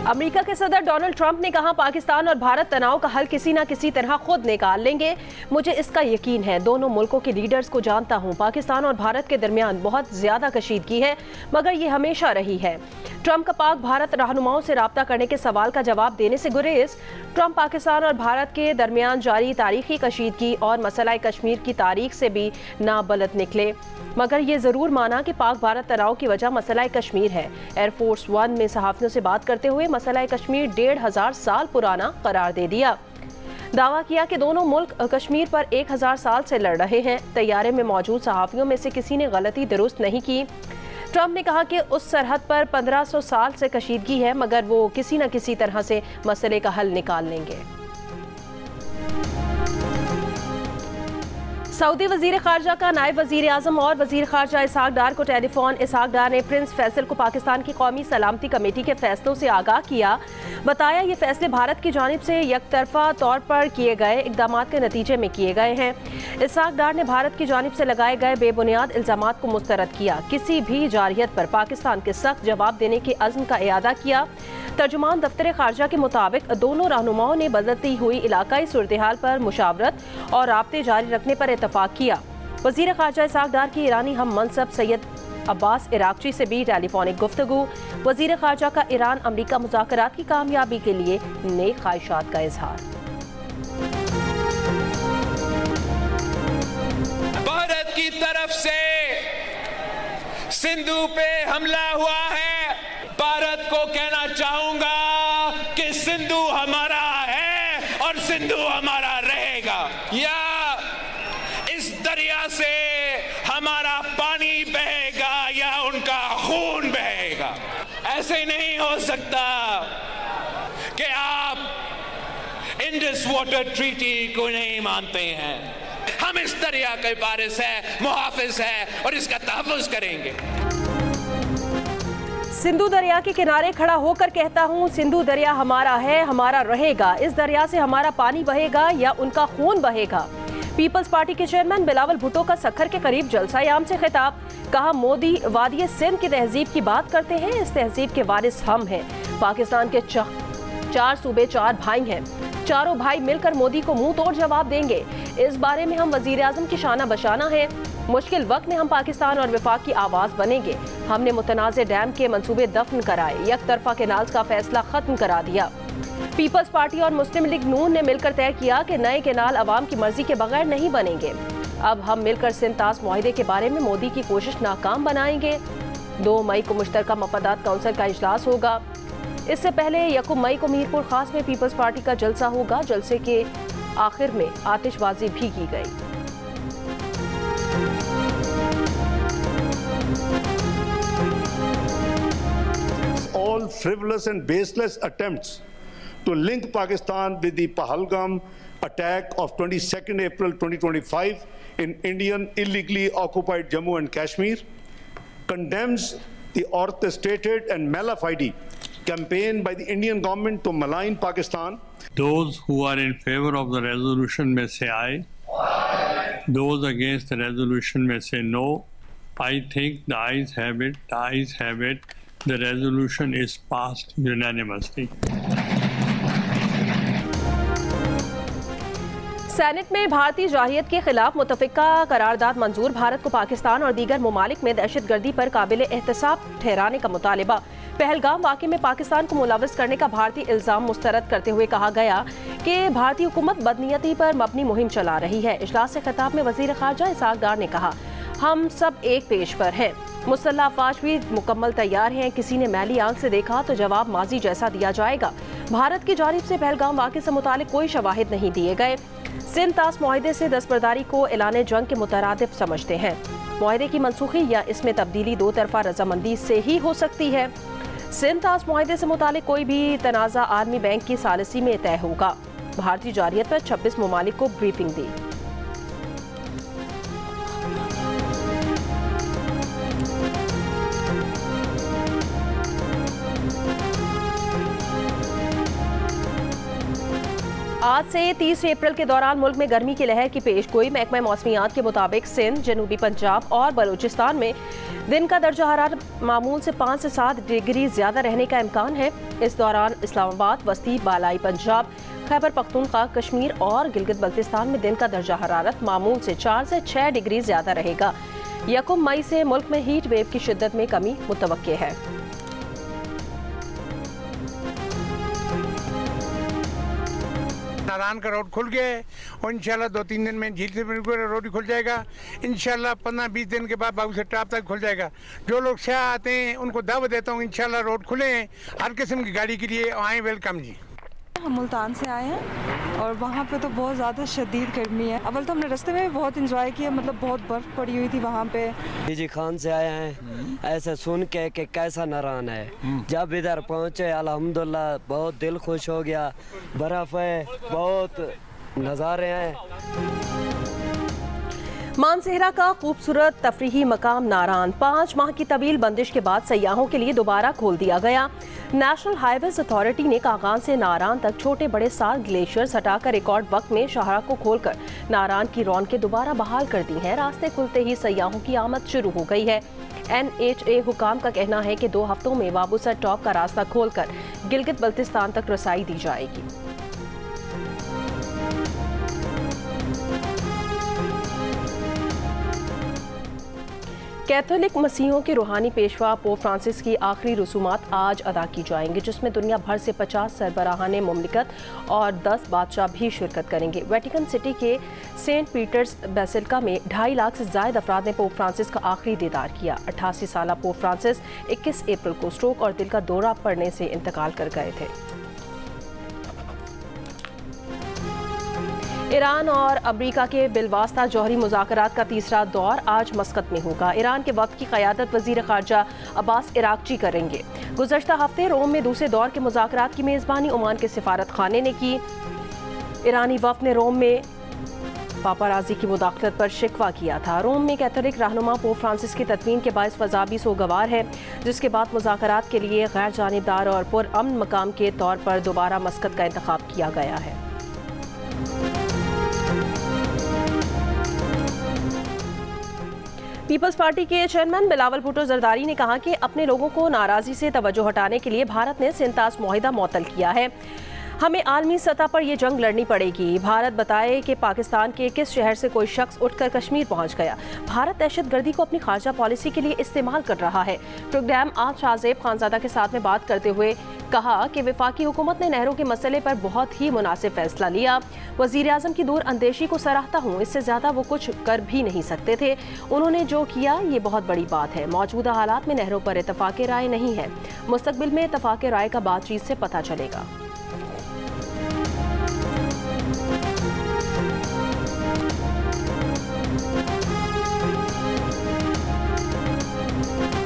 America के सदर Donald Trump ने कहा, पाकिस्तान और भारत तनाव का हल किसी न किसी तरह खुद निकाल लेंगे। मुझे इसका यकीन है। दोनों मुल्कों के लीडर्स को जानता हूं। पाकिस्तान और भारत के दरमियान बहुत ज्यादा कशीदगी है, मगर ये हमेशा रही है। ट्रंप का पाक भारत रहनुमाओं से राब्ता करने के सवाल का जवाब देने से गुरेज। ट्रंप पाकिस्तान और भारत के दरमियान जारी तारीखी कशीदगी और मसला कश्मीर की तारीख से भी नाबलद निकले, मगर ये जरूर माना कि पाक भारत तनाव की वजह मसला कश्मीर है। एयरफोर्स वन में सहाफियों से बात करते हुए मसला कश्मीर 1500 साल पुराना करार दे दिया। दावा किया कि दोनों मुल्क कश्मीर पर 1000 साल से लड़ रहे हैं। तैयारे में मौजूद सहाफियों में से किसी ने गलती दुरुस्त नहीं की। ट्रंप ने कहा कि उस सरहद पर 1500 साल से कशीदगी है, मगर वो किसी न किसी तरह से मसले का हल निकाल लेंगे। सऊदी वजीर खारजा का नायब वजीर आजम और वजीर खारजा इसहाक डार को टेलीफोन। इसहाक डार ने प्रिंस फैसल को पाकिस्तान की कौमी सलामती कमेटी के फैसलों से आगाह किया। बताया ये फैसले भारत की जानिब से यकतरफा तौर पर किए गए इकदाम के नतीजे में किए गए हैं। इसहाक डार ने भारत की जानिब से लगाए गए बेबुनियाद इल्जामात को मुस्तरद किया। किसी भी जारहियत पर पाकिस्तान के सख्त जवाब देने के अज़्म का इयादा किया। तर्जुमान दफ्तर खारजा के मुताबिक दोनों रहनुमाओं ने बदलती हुई इलाकाई सूरत-ए-हाल पर मुशावरत और राब्ते जारी रखने पर इत्तफाक किया। वजीर खारजा इसहाक डार की ईरानी हम मनसब सैयद अब्बास इराक्ची से भी टेलीफोनिक गुफ्तगू। वजीर खारजा का ईरान अमरीका मुज़ाकरात की कामयाबी के लिए नेक ख्वाहिशात का इजहार। भारत की तरफ से सिंधु पे हमला हुआ है। भारत को कहना चाहूंगा कि सिंधु हमारा है और सिंधु हमारा रहेगा। या इस दरिया से हमारा पानी बहेगा या उनका खून बहेगा। ऐसे नहीं हो सकता कि आप इंडस वाटर ट्रीटी को नहीं मानते हैं। हम इस दरिया के वारिस है, मुहाफिज है और इसका तहफ़्फ़ुज़ करेंगे। सिंधु दरिया के किनारे खड़ा होकर कहता हूँ, सिंधु दरिया हमारा है, हमारा रहेगा। इस दरिया से हमारा पानी बहेगा या उनका खून बहेगा। पीपल्स पार्टी के चेयरमैन बिलावल भुट्टो का सखर के करीब जलसा-ए-आम से खिताब। कहा, मोदी वादी सिंध की तहजीब की बात करते हैं, इस तहजीब के वारिस हम हैं। पाकिस्तान के 4 सूबे 4 भाई हैं। चारों भाई मिलकर मोदी को मुंह तोड़ जवाब देंगे। इस बारे में हम वजीर आजम की शाना बशाना है। मुश्किल वक्त में हम पाकिस्तान और विफाक की आवाज बनेंगे। हमने मुतनाज़े डैम के मंसूबे दफन कराए, एक तरफा केनाल्स का फैसला खत्म करा दिया। पीपल्स पार्टी और मुस्लिम लीग नून ने मिलकर तय किया कि नए केनाल अवाम की मर्जी के बगैर नहीं बनेंगे। अब हम मिलकर सिंध तास मुआहिदे के बारे में मोदी की कोशिश नाकाम बनाएंगे। 2 मई को मुश्तरका मफादात काउंसिल का इजलास होगा। इससे पहले 1 मई को मीरपुर खास में पीपल्स पार्टी का जलसा होगा। जलसे के आखिर में आतिशबाजी भी की गई। All frivolous and baseless attempts to link Pakistan with the Pahalgam attack of 22nd April 2025 in Indian illegally occupied Jammu and Kashmir condemns the orchestrated and malafide campaign by the Indian government to malign Pakistan. Those who are in favor of the resolution may say aye. Those against the resolution may say no. I think the ayes have it. The ayes have it. The resolution is passed unanimously. Senate में भारतीय जारहियत के खिलाफ मुतफ़िका करारदाद मंजूर। भारत को पाकिस्तान और दीगर ममालिक में दहशतगर्दी पर काबिल एहतसाब ठहराने का मुतालिबा। पहलगाम वाक़े में पाकिस्तान को मुलव्वस करने का भारतीय इल्ज़ाम मुस्तरद करते हुए कहा गया कि भारतीय हुकूमत बदनीयती पर मबनी मुहिम चला रही है। इजलास से खिताब में वज़ीर ख़ारजा इसहाक डार ने कहा, हम सब एक पेज पर हैं। मुसल्लह अफ़वाज भी मुकम्मल तैयार हैं। किसी ने मैली आंख से देखा तो जवाब माजी जैसा दिया जाएगा। भारत की जानिब से पहलगाम वाक़े से मुतालिक कोई शवाहिद नहीं दिए गए। सिंध तास मुआहिदे से दस्तबरदारी को ऐलान जंग के मुतरादिफ समझते हैं। मुआहिदे की मनसूखी या इसमें तब्दीली 2 तरफा रजामंदी से ही हो सकती है। सिंध तास मुआहिदे से मुतालिक कोई भी तनाज़ा आलमी बैंक की सालिसी में तय होगा। भारतीय जारहियत पर 26 ममालिक को ब्रीफिंग दी। आज से 30 अप्रैल के दौरान मुल्क में गर्मी की लहर की पेशगोई। महकमा मौसमियात के मुताबिक सिंध, जनूबी पंजाब और बलूचिस्तान में दिन का दर्जा हरारत मामूल से 5 से 7 डिग्री ज्यादा रहने का इम्कान है। इस दौरान इस्लामाबाद, वस्ती, बालाई पंजाब, खैबर पख्तूनख्वा, कश्मीर और गिलगित बल्तिस्तान में दिन का दर्जा हरारत मामूल से 4 से 6 डिग्री ज्यादा रहेगा। 1 मई से मुल्क में हीट वेव की शिद्दत में कमी मुतवक्के है। नारायण का रोड खुल गया है और इंशाल्लाह 2-3 दिन में झील से रोड खुल जाएगा। इंशाल्लाह 15-20 दिन के बाद बाबू से टाप तक खुल जाएगा। जो लोग शाह आते हैं उनको दावत देता हूँ, इंशाल्लाह रोड खुले हैं हर किस्म की गाड़ी के लिए, आए वेलकम जी। हम मुल्तान से आए हैं और वहाँ पे तो बहुत ज़्यादा शदीद गर्मी है। अव्वल तो हमने रास्ते में बहुत इंजॉय किया, मतलब बहुत बर्फ़ पड़ी हुई थी वहाँ पे। बीजी खान से आए हैं, ऐसे सुन के कि कैसा नारान है। जब इधर पहुँचे अल्हम्दुलिल्लाह बहुत दिल खुश हो गया। बर्फ़ है, बहुत नज़ारे हैं। मानसेहरा का खूबसूरत तफरीही मकाम नारान 5 माह की तवील बंदिश के बाद सयाहों के लिए दोबारा खोल दिया गया। नेशनल हाईवेज अथॉरिटी ने कागान से नारान तक छोटे बड़े 7 ग्लेशियर्स हटाकर रिकॉर्ड वक्त में शाहरा को खोलकर नारान की रौनकें दोबारा बहाल कर दी हैं। रास्ते खुलते ही सयाहों की आमद शुरू हो गई है। NHA हुकाम का कहना है कि 2 हफ्तों में वाबूसर टॉप का रास्ता खोलकर गिलगित बल्तिस्तान तक रसाई दी जाएगी। कैथोलिक मसीहों के रूहानी पेशवा पोप फ्रांसिस की आखिरी रसूमात आज अदा की जाएंगी, जिसमें दुनिया भर से 50 सरबराहाने मुमलिकत और 10 बादशाह भी शिरकत करेंगे। वेटिकन सिटी के सेंट पीटर्स बेसिलिका में 2.5 लाख से ज्यादा अफराद ने पोप फ्रांसिस का आखिरी दीदार किया। 88 साला पोप फ्रांसिस 21 अप्रैल को स्ट्रोक और दिल का दौरा पड़ने से इंतकाल कर गए थे। ईरान और अमेरिका के बिलवास्ता जौहरी मुज़ाकरात का तीसरा दौर आज मस्कत में होगा। ईरान के वक्त की क़यादत वज़ीर ख़ारजा अब्बास इराक़ची करेंगे। गुज़श्ता हफ्ते रोम में दूसरे दौर के मुज़ाकरात की मेज़बानी ओमान के सिफारत खाने ने की। ईरानी वफ़द ने रोम में पापाराजी की मुदाखलत पर शिकवा किया था। रोम में कैथोलिक रहनुमा पोप फ्रांसिस की तदफीन के बायस फ़ज़ा भी सोगवार है, जिसके बाद मुज़ाकरात के लिए गैर जानिबदार और पुरअमन मकाम के तौर पर दोबारा मस्कत का इंतखाब किया गया है। पीपल्स पार्टी के चेयरमैन बिलावल भुट्टो जरदारी ने कहा कि अपने लोगों को नाराज़गी से तवज्जो हटाने के लिए भारत ने सिंतास मुआहिदा मुअत्तल किया है। हमें आलमी सतह पर ये जंग लड़नी पड़ेगी। भारत बताए कि पाकिस्तान के किस शहर से कोई शख्स उठकर कश्मीर पहुंच गया। भारत दहशतगर्दी को अपनी खारजा पॉलिसी के लिए इस्तेमाल कर रहा है। प्रोग्राम आज शाहजेब खानजादा के साथ में बात करते हुए कहा कि वफाकी हुकूमत ने नहरों के मसले पर बहुत ही मुनासिब फैसला लिया। वज़ीर आज़म की दूर अंदेशी को सराहता हूँ, इससे ज़्यादा वो कुछ कर भी नहीं सकते थे। उन्होंने जो किया ये बहुत बड़ी बात है। मौजूदा हालात में नहरों पर इत्तफाक़ राय नहीं है। मुस्तकबिल में इत्तफाक़ राय का बातचीत से पता चलेगा।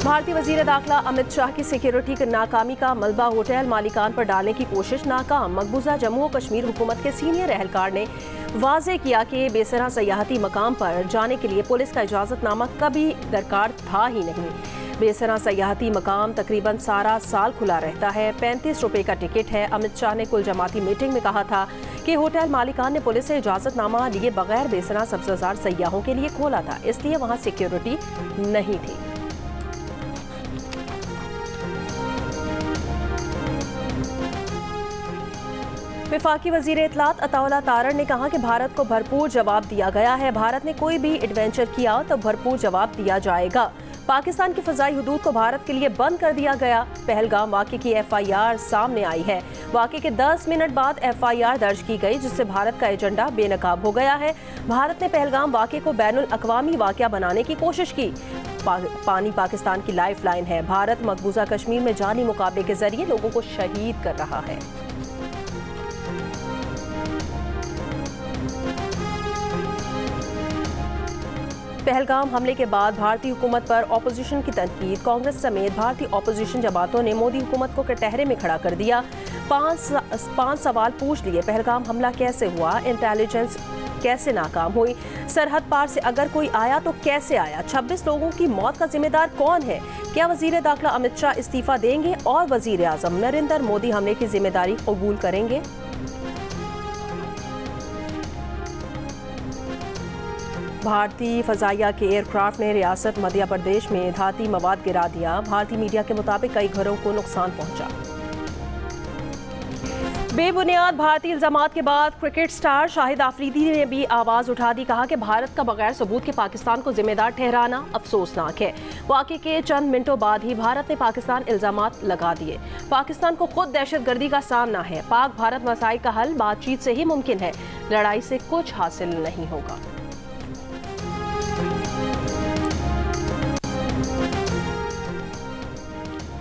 भारतीय वज़ीर दाखिला अमित शाह की सिक्योरिटी की नाकामी का मलबा होटल मालिकान पर डालने की कोशिश नाकाम। मकबूजा जम्मू और कश्मीर हुकूमत के सीनियर अहलकार ने वाज़े किया कि बेसरा सयाहती मकाम पर जाने के लिए पुलिस का इजाज़तनामा कभी दरकार था ही नहीं। बेसरा सयाहती मकाम तकरीबन सारा साल खुला रहता है। 35 रुपये का टिकट है। अमित शाह ने कुल जमाती मीटिंग में कहा था कि होटल मालिकान ने पुलिस से इजाज़तनामा लिए बगैर बेसरा सब्ज़ार सयाहों के लिए खोला था, इसलिए वहाँ सिक्योरिटी नहीं थी। वफाकी वज़ीर इत्तलात अताउल्लाह तारड़ ने कहा कि भारत को भरपूर जवाब दिया गया है। भारत ने कोई भी एडवेंचर किया तो भरपूर जवाब दिया जाएगा। पाकिस्तान की फ़ज़ाई हुदूद को भारत के लिए बंद कर दिया गया। पहलगाम वाक़े की FIR सामने आई है। वाक़े के 10 मिनट बाद FIR दर्ज की गई, जिससे भारत का एजेंडा बेनकाब हो गया है। भारत ने पहलगाम वाक़े को बैनुल अक़वामी वाक़या बनाने की कोशिश की। पानी पाकिस्तान की लाइफ लाइन है। भारत मकबूजा कश्मीर में जानी मुकाबले के जरिए लोगों को शहीद कर रहा है। पहलगाम हमले के बाद भारतीय हुकूमत पर ऑपोजिशन की तनकीद। कांग्रेस समेत भारतीय ऑपोजिशन जमातों ने मोदी हुकूमत को कटहरे में खड़ा कर दिया। 5 सवाल पूछ लिए। पहलगाम हमला कैसे हुआ? इंटेलिजेंस कैसे नाकाम हुई? सरहद पार से अगर कोई आया तो कैसे आया? 26 लोगों की मौत का जिम्मेदार कौन है? क्या वजीर दाखिला अमित शाह इस्तीफा देंगे और वजीर आजम नरेंद्र मोदी हमले की जिम्मेदारी कबूल करेंगे? भारतीय फजाइया के एयरक्राफ्ट ने रियासत मध्य प्रदेश में धाती मवाद गिरा दिया। भारतीय मीडिया के मुताबिक कई घरों को नुकसान पहुंचा। बेबुनियाद भारतीय इल्जामात के बाद क्रिकेट स्टार शाहिद आफरीदी ने भी आवाज उठा दी। कहा कि भारत का बगैर सबूत के पाकिस्तान को जिम्मेदार ठहराना अफसोसनाक है। वाक़े के चंद मिनटों बाद ही भारत ने पाकिस्तान इल्जामात लगा दिए। पाकिस्तान को खुद दहशतगर्दी का सामना है। पाक भारत मसाइल का हल बातचीत से ही मुमकिन है। लड़ाई से कुछ हासिल नहीं होगा।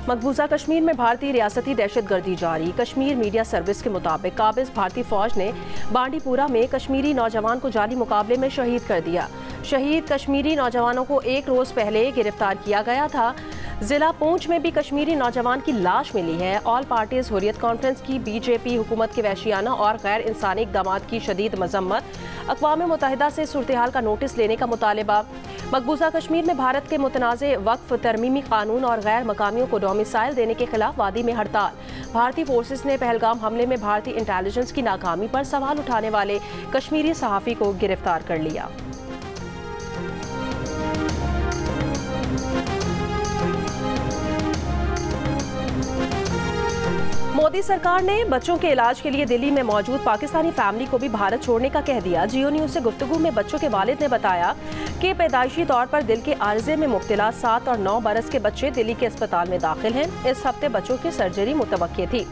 मकबूजा कश्मीर में भारतीय रियासती दहशतगर्दी जारी। कश्मीर मीडिया सर्विस के मुताबिक काबिज भारतीय फौज ने बांडीपुरा में कश्मीरी नौजवान को जाली मुकाबले में शहीद कर दिया। शहीद कश्मीरी नौजवानों को एक रोज पहले गिरफ्तार किया गया था। जिला पूंछ में भी कश्मीरी नौजवान की लाश मिली है। ऑल पार्टीज हुर्रियत कॉन्फ्रेंस की बीजेपी हुकूमत के वहशियाना और गैर इंसानी इक़दामात की शदीद मजम्मत। अक़वाम मुत्तहिदा से सूरत हाल का नोटिस लेने का मुतालबा। मकबूजा कश्मीर में भारत के मुतनाज़े वक्फ तरमीमी कानून और गैर मकामियों को डोमिसाइल देने के खिलाफ वादी में हड़ताल। भारतीय फोर्सेस ने पहलगाम हमले में भारतीय इंटेलिजेंस की नाकामी पर सवाल उठाने वाले कश्मीरी सहाफ़ी को गिरफ्तार कर लिया। मोदी सरकार ने बच्चों के इलाज के लिए दिल्ली में मौजूद पाकिस्तानी फैमिली को भी भारत छोड़ने का कह दिया। जियो न्यूज से गुफ्तगू में बच्चों के वालिद ने बताया कि पैदाइशी तौर पर दिल के आर्जे में मुब्तला 7 और 9 बरस के बच्चे दिल्ली के अस्पताल में दाखिल हैं। इस हफ्ते बच्चों की सर्जरी मुतवक्के थी।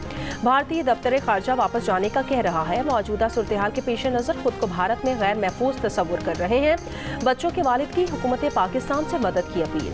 भारतीय दफ्तर खारजा वापस जाने का कह रहा है। मौजूदा सूरत हाल के पेश नज़र खुद को भारत में गैर महफूज तस्वुर कर रहे हैं। बच्चों के वालिद की हुकूमत पाकिस्तान से मदद की अपील।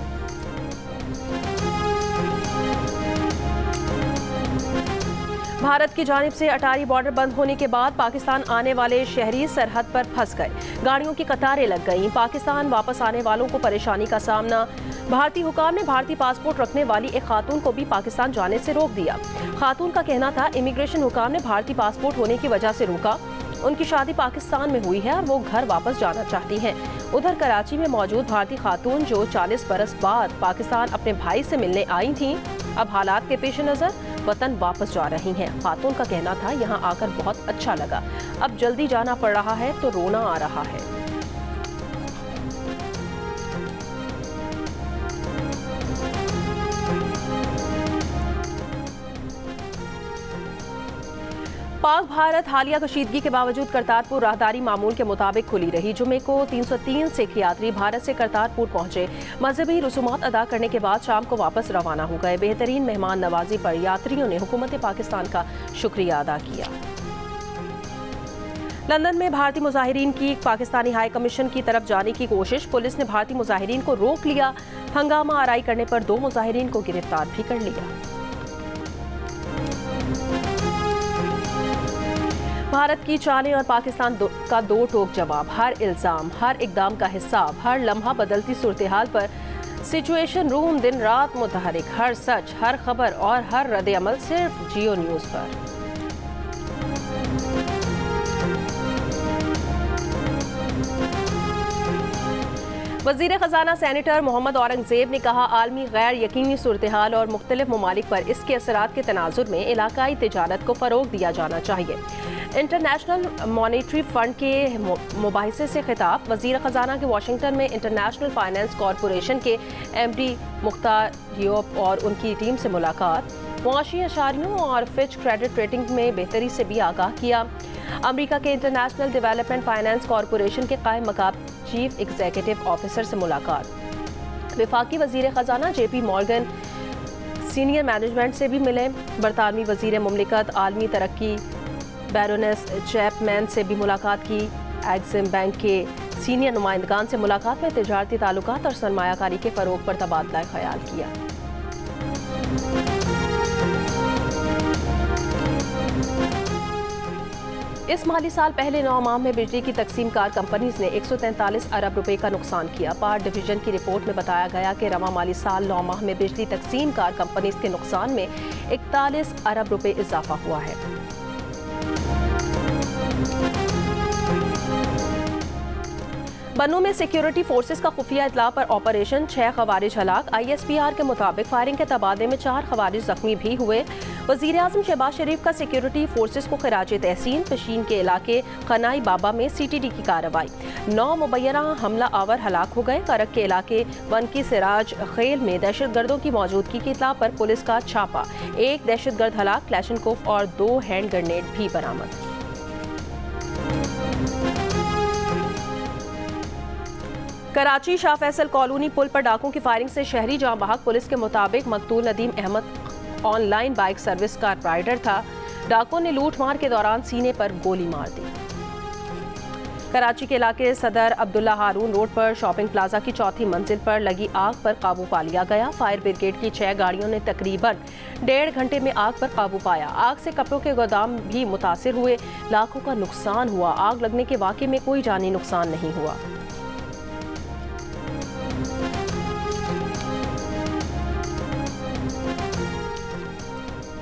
भारत की जानिब से अटारी बॉर्डर बंद होने के बाद पाकिस्तान आने वाले शहरी सरहद पर फंस गए। गाड़ियों की कतारें लग गईं। पाकिस्तान वापस आने वालों को परेशानी का सामना। भारतीय हुकाम ने भारतीय पासपोर्ट रखने वाली एक खातून को भी पाकिस्तान जाने से रोक दिया। खातून का कहना था इमिग्रेशन हुकाम ने भारतीय पासपोर्ट होने की वजह से रोका। उनकी शादी पाकिस्तान में हुई है और वो घर वापस जाना चाहती हैं। उधर कराची में मौजूद भारतीय खातून जो 40 बरस बाद पाकिस्तान अपने भाई से मिलने आई थीं, अब हालात के पेश नज़र वतन वापस जा रही हैं। खातून का कहना था यहाँ आकर बहुत अच्छा लगा, अब जल्दी जाना पड़ रहा है तो रोना आ रहा है। पाक भारत हालिया कशीदगी के बावजूद करतारपुर राहदारी मामूल के मुताबिक खुली रही। जुमे को 303 सिख यात्री भारत से करतारपुर पहुंचे। मजहबी रसूमात अदा करने के बाद शाम को वापस रवाना हो गए। बेहतरीन मेहमान नवाजी पर यात्रियों ने हुकूमत पाकिस्तान का शुक्रिया अदा किया। लंदन में भारतीय मुजाहिरीन की पाकिस्तानी हाई कमीशन की तरफ जाने की कोशिश। पुलिस ने भारतीय मुजाहिरीन को रोक लिया। हंगामा आराई करने पर 2 मुजाहिरीन को गिरफ्तार भी कर लिया। भारत की चालें और पाकिस्तान का दो टोक जवाब। हर इल्ज़ाम, हर इकदाम का हिसाब, हर लम्हा बदलती सूरत हाल पर सिचुएशन रूम दिन रात मुतहरिक। हर सच, हर खबर और हर रद्द अमल सिर्फ जियो न्यूज़ पर। वज़ीर ख़जाना सेनेटर मोहम्मद औरंगज़ेब ने कहा आलमी गैर यकीनी सूरत हाल और मुख्तलिफ ममालिक पर इसके असरात के तनाजुर में इलाकाई तिजारत को फ़रोग दिया जाना चाहिए। इंटरनेशनल मॉनेटरी फ़ंड के मुबाहिसे से खिताब। वज़ीर ख़जाना के वाशिंगटन में इंटरनेशनल फाइनेंस कॉरपोरेशन के MD मुख्तार यूप और उनकी टीम से मुलाकात। मुआशी अशारियों और फिच क्रेडिट रेटिंग में बेहतरी से भी आगाह किया। अमेरिका के इंटरनेशनल डेवलपमेंट फाइनेंस कॉरपोरेशन के कायम मकाम चीफ एग्जीक्यूटिव ऑफिसर से मुलाकात। वफाकी वज़ीर ख़जाना JP मॉर्गन सीनियर मैनेजमेंट से भी मिले। बरतानवी वज़ीर मुमलिकत आलमी तरक्की बैरोनेस चैपमैन से भी मुलाकात की। एग्जिम बैंक के सीनियर नुमाइंदगान से मुलाकात में तिजारती ताल्लुकात और सरमायाकारी के फ़रोग पर तबादला ख्याल किया। इस माली साल पहले 9 माह में बिजली की तकसीम कार कंपनीज ने 143 अरब रुपए का नुकसान किया। पावर डिवीजन की रिपोर्ट में बताया गया कि रवा माली साल 9 माह में बिजली तकसीम कार कंपनीज के नुकसान में 41 अरब रुपए इजाफा हुआ है। बन्नू में सिक्योरिटी फोर्सेस का खुफिया इतला पर ऑपरेशन, 6 खवारिज हलाक। ISPR के मुताबिक फायरिंग के तबादले में 4 खवारिज जख्मी भी हुए। वज़ीर आज़म शहबाज शरीफ का सिक्योरिटी फोर्सेस को खिराज तहसीन। पशीन के इलाके खनाई बाबा में CTD की कार्रवाई। 9 मुबैना हमला आवर हलाक हो गए। करक के इलाके वनकी सिराज खेल में दहशतगर्दों की मौजूदगी की इतला पर पुलिस का छापा। 1 दहशतगर्द हलाक, क्लैशनकोफ और 2 हैंड ग्रेनेड भी बरामद। कराची शाह फैसल कॉलोनी पुल पर डाकुओं की फायरिंग से शहरी जाम बहक। पुलिस के मुताबिक मकतूल Nadeem Ahmed online bike service का राइडर था। डाकुओं ने लूट मार के दौरान सीने पर गोली मार दी। कराची के इलाके सदर अब्दुल्ला हारून रोड पर शॉपिंग प्लाजा की 4थी मंजिल पर लगी आग पर काबू पा लिया गया। फायर ब्रिगेड की 6 गाड़ियों ने तकरीबन 1.5 घंटे में आग पर काबू पाया। आग से कपड़ों के गोदाम भी मुतासिर हुए। लाखों का नुकसान हुआ। आग लगने के वाक़े में कोई जानी नुकसान नहीं हुआ।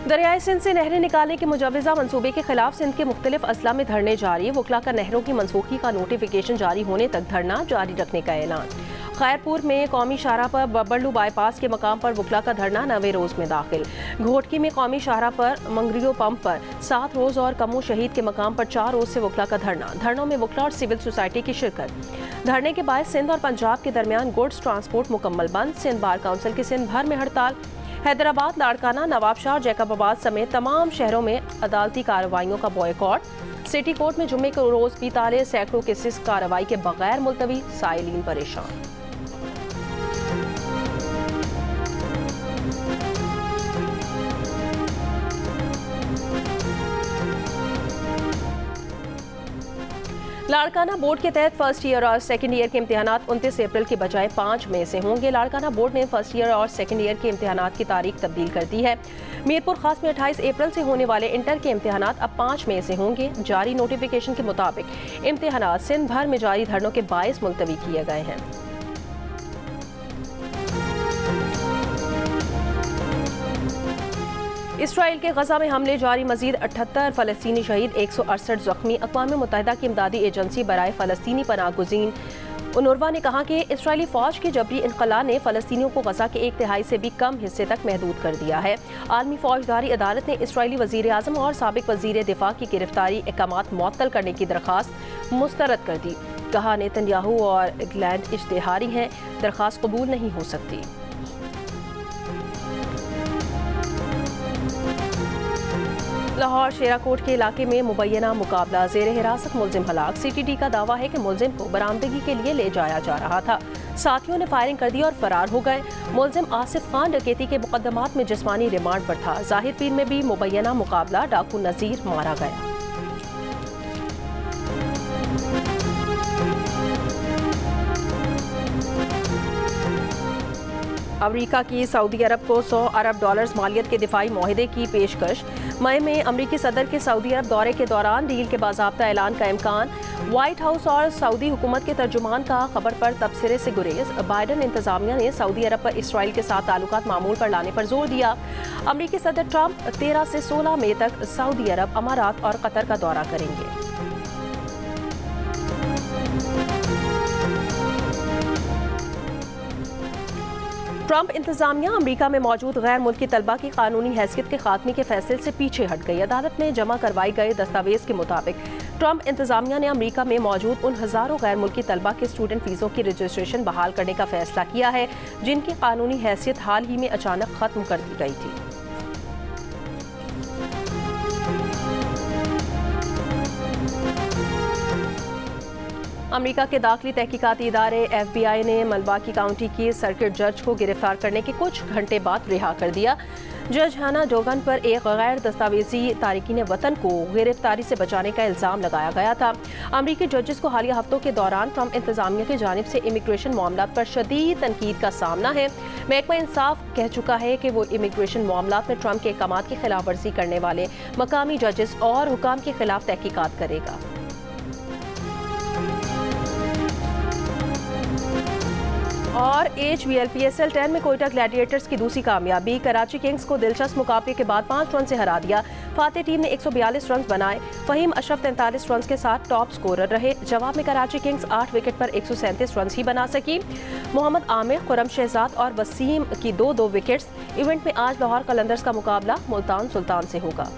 दरियाए सिंध से नहरें निकालने के मुजवज़ा मंसूबे के खिलाफ सिंध के मुख्तलिफ अजला में धरने जारी। वकला का नहरों की मनसूखी का नोटिफिकेशन जारी होने तक धरना जारी रखने का ऐलान। खैरपुर में कौमी शाहराह पर बबरलू बाईपास के मकाम पर वकला का धरना 9वें रोज में दाखिल। घोटकी में कौमी शाहराह पर मंगरियो पंप पर 7 रोज और कमो शहीद के मकाम पर 4 रोज से वकला का धरना। धरनों में वकला और सिविल सोसाइटी की शिरकत। धरने के बाद सिंध और पंजाब के दरमियान गुड्स ट्रांसपोर्ट मुकम्मल बंद। सिंध बार काउंसिल की सिंध भर में हड़ताल। हैदराबाद, लाड़काना, नवाबशाह और जैकबाबाद समेत तमाम शहरों में अदालती कार्रवाइयों का बॉयकॉट। सिटी कोर्ट में जुम्मे को रोज भी ताले। सैकड़ों केसेस कार्रवाई के बगैर मुलतवी। साइलीन परेशान। लाड़काना बोर्ड के तहत फर्स्ट ईयर और सेकंड ईयर के इम्तिहानात 29 अप्रैल के बजाय 5 मई से होंगे। लाड़काना बोर्ड ने फर्स्ट ईयर और सेकंड ईयर के इम्तिहानात की तारीख तब्दील कर दी है। मीरपुर खास में 28 अप्रैल से होने वाले इंटर के इम्तिहानात अब 5 मई से होंगे। जारी नोटिफिकेशन के मुताबिक इम्तिहानात सिंध भर में जारी धरनों के बायस मुलतवी किए गए हैं। इसराइल के गजा में हमले जारी। मजीद 78 फ़लस्तीनी शहीद, 168 जख्मी। अक़वाम मुत्तहिदा की इमदादी एजेंसी बराए फ़लस्तीनी पनाहगुज़ीन उनरवा ने कहा कि इसराइली फ़ौज के जबरी इनक़ला ने फ़लस्तीनियों को गजा के 1/3 से भी कम हिस्से तक महदूद कर दिया है। आलमी फ़ौजदारी अदालत ने इसराइली वज़ीर आज़म और साबिक़ वज़ीर दिफ़ा की गिरफ्तारी अहकामात मुअत्तल करने की दरख्वास्त मुस्तरद कर दी। कहा नेतन्याहू और इंग्लैंड इश्तिहारी हैं, दरख्वास्त कबूल नहीं हो सकती। लाहौर शेराकोट के इलाके में मुबैना मुकाबला, ज़ेर हिरासत मुलजिम हलाक। CTD का दावा है कि मुलजिम को बरामदगी के लिए ले जाया जा रहा था। साथियों ने फायरिंग कर दी और फरार हो गए। मुलजिम आसिफ खान डकैती के मुकदमात में जिस्मानी रिमांड पर था। जाहिर पीर में भी मुबैना मुकाबला, डाकू नज़ीर मारा गया। अमरीका की सऊदी अरब को $100 अरब मालियत के दिफाई मुआहदे की पेशकश। मई में अमरीकी सदर के सऊदी अरब दौरे के दौरान डील के बाज़ाब्ता ऐलान का इम्कान। व्हाइट हाउस और सऊदी हुकूमत के तर्जुमान का खबर पर तबसरे से गुरेज। बाइडन इंतजामिया ने सऊदी अरब पर इसराइल के साथ ताल्लुकात मामूल पर लाने पर जोर दिया। अमरीकी सदर ट्रंप 13 से 16 मई तक सऊदी अरब, अमारात और कतर का दौरा करेंगे। ट्रंप इंतजामिया अमरीका में मौजूद गैर मुल्की तलबा की कानूनी हैसियत के खात्मे के फैसले से पीछे हट गई। अदालत में जमा करवाई गए दस्तावेज के मुताबिक ट्रंप इंतजामिया ने अमरीका में मौजूद उन हज़ारों गैर मुल्की तलबा के स्टूडेंट वीज़ों की रजिस्ट्रेशन बहाल करने का फैसला किया है जिनकी कानूनी हैसियत हाल ही में अचानक खत्म कर दी गई थी। अमेरिका के दाखिली तहकीकाती इदारे FBI ने मलवाकी काउंटी की सर्किट जज को गिरफ्तार करने के कुछ घंटे बाद रिहा कर दिया। जज हाना डोगन पर एक गैर दस्तावेजी तारिकीन वतन को गिरफ्तारी से बचाने का इल्ज़ाम लगाया गया था। अमरीकी जजेस को हालिया हफ्तों के दौरान ट्रंप इंतजामिया की जानिब से इमिग्रेशन मामलात पर शदीद तनकीद का सामना है। महकमा इंसाफ कह चुका है कि वो इमिग्रेशन मामलात में ट्रंप के अहकामात की खिलाफ वर्जी करने वाले मकामी जजेस और हुकाम के खिलाफ तहकीकात करेगा। और HBL PSL 10 में कोयटा ग्लैडिएटर्स की दूसरी कामयाबी। कराची किंग्स को दिलचस्प मुकाबले के बाद 5 रन से हरा दिया। फातेह टीम ने 142 रन बनाए। फहीम अशरफ 43 रन के साथ टॉप स्कोरर रहे। जवाब में कराची किंग्स 8 विकेट पर 137 रन ही बना सकी। मोहम्मद आमिर, खुरम शहजाद और वसीम की 2-2 विकेट्स। इवेंट में आज लाहौर कलंदर्स का मुकाबला मुल्तान सुल्तान से होगा।